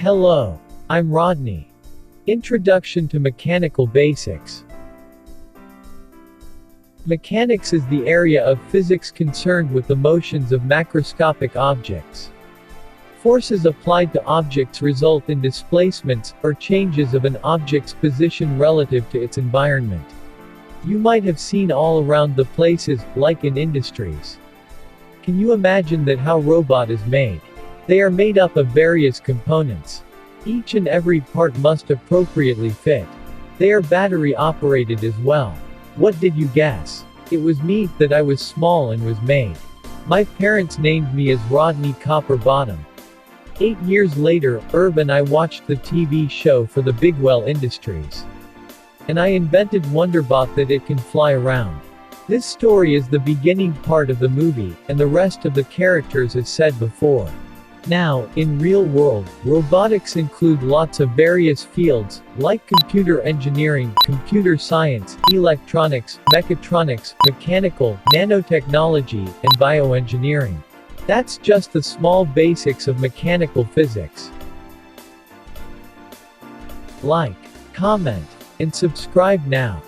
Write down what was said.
Hello, I'm Rodney. Introduction to Mechanical Basics. Mechanics is the area of physics concerned with the motions of macroscopic objects. Forces applied to objects result in displacements, or changes of an object's position relative to its environment. You might have seen all around the places, like in industries. Can you imagine that how robot is made? They are made up of various components. Each and every part must appropriately fit. They are battery operated as well. What did you guess? It was me, that I was small and was made. My parents named me as Rodney Copperbottom. 8 years later, Herb and I watched the TV show for the Bigwell Industries. And I invented Wonderbot that it can fly around. This story is the beginning part of the movie, and the rest of the characters is said before. Now, in real world, robotics include lots of various fields, like computer engineering, computer science, electronics, mechatronics, mechanical, nanotechnology, and bioengineering. That's just the small basics of mechanical physics. Like, comment, and subscribe now.